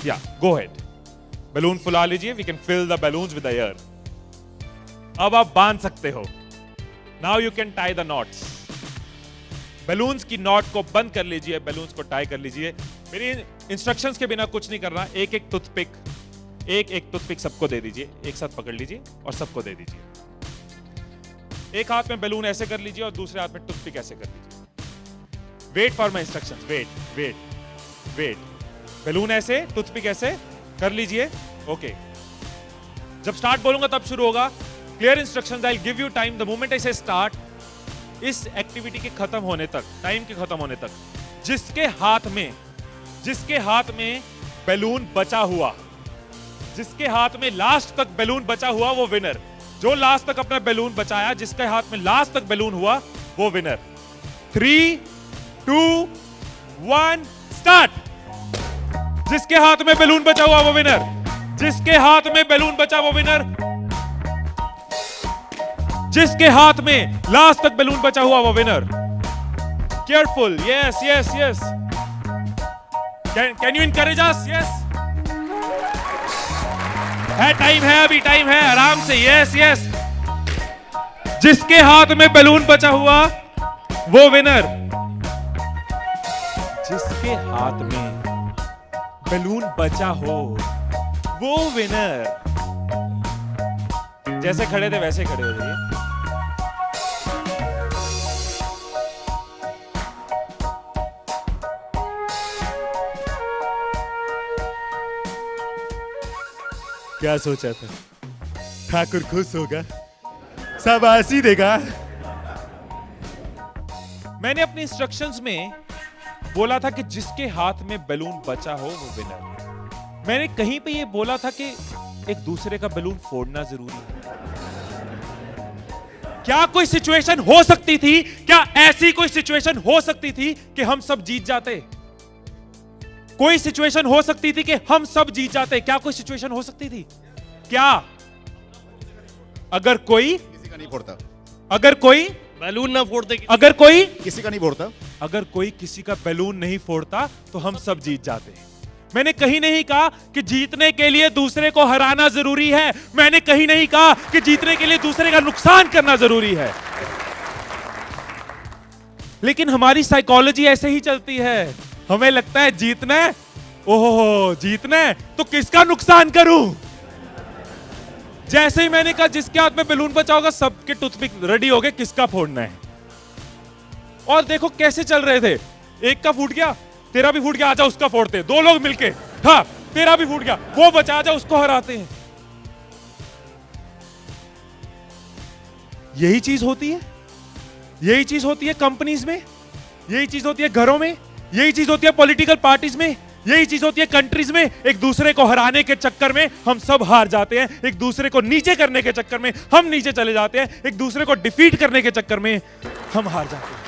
या गो head, balloon फुला लीजिए, we can fill the balloons with air. अब आप बांध सकते हो। Now you can tie the knots. Balloons की नॉट को बंद कर लीजिए, बैलून्स को टाई कर लीजिए। मेरी इंस्ट्रक्शंस के बिना कुछ नहीं करना। एक एक टूथपिक सबको दे दीजिए, एक साथ पकड़ लीजिए और सबको दे दीजिए। एक हाथ में बैलून ऐसे कर लीजिए और दूसरे हाथ में टूथपिक ऐसे कर लीजिए। Wait for my instructions, wait wait wait. Balloon ऐसे, टूथपिक ऐसे कर लीजिए। ओके, जब स्टार्ट बोलूंगा तब शुरू होगा। Clear instructions, I will give you time the moment I से स्टार्ट। इस एक्टिविटी के खत्म होने तक, टाइम के खत्म होने तक, जिसके हाथ में बैलून बचा हुआ, जिसके हाथ में लास्ट तक बैलून बचा हुआ वो विनर। जो लास्ट तक अपना बैलून बचाया, जिसके हाथ में लास्ट तक बैलून हुआ वो विनर। 3, 2, 1 स्टार्ट। जिसके हाथ में बैलून बचा हुआ वो विनर, जिसके हाथ में बैलून बचा वो विनर, जिसके हाथ में लास्ट तक बैलून बचा हुआ वो winner. Careful, yes yes yes. Can you encourage us? Yes, है टाइम है, अभी टाइम है, आराम से। Yes yes. जिसके हाथ में बैलून बचा हुआ वो विनर, जिसके हाथ में बैलून बचा हो वो विनर। जैसे खड़े थे वैसे खड़े हो जाइए। क्या सोचा था? ठाकुर खुश होगा, शाबाशी देगा। मैंने अपने इंस्ट्रक्शंस में बोला था कि जिसके हाथ में बैलून बचा हो वो विनर। मैंने कहीं पे ये बोला था कि एक दूसरे का बैलून फोड़ना जरूरी है। क्या कोई सिचुएशन हो सकती थी, क्या ऐसी कोई सिचुएशन हो सकती थी कि हम सब जीत जाते? कोई सिचुएशन हो सकती थी कि हम सब जीत जाते? क्या कोई सिचुएशन हो सकती थी? क्या? अगर कोई किसी का नहीं फोड़ता, अगर कोई बैलून ना फोड़ते, अगर कोई किसी का नहीं फोड़ता, अगर कोई किसी का बैलून नहीं फोड़ता तो हम सब जीत जाते। मैंने कहीं नहीं कहा कि जीतने के लिए दूसरे को हराना जरूरी है। मैंने कहीं नहीं कहा कि जीतने के लिए दूसरे का नुकसान करना जरूरी है। लेकिन हमारी साइकोलॉजी ऐसे ही चलती है। हमें लगता है जीतना है, ओहो जीतना है तो किसका नुकसान करूं। जैसे ही मैंने कहा जिसके हाथ में बैलून बचा होगा, सबके टूथपिक रेडी हो गए, किसका फोड़ना है। और देखो कैसे चल रहे थे। एक का फूट गया, तेरा भी फूट गया, आजा उसका फोड़ते। दो लोग मिलके, हाँ तेरा भी फूट गया, वो बचा, आजा उसको हराते हैं। यही चीज होती है, यही चीज होती है कंपनीज में, यही चीज होती है घरों में, यही चीज होती है पॉलिटिकल पार्टीज में, यही चीज होती है कंट्रीज में। एक दूसरे को हराने के चक्कर में हम सब हार जाते हैं। एक दूसरे को नीचे करने के चक्कर में हम नीचे चले जाते हैं। एक दूसरे को डिफीट करने के चक्कर में हम हार जाते हैं।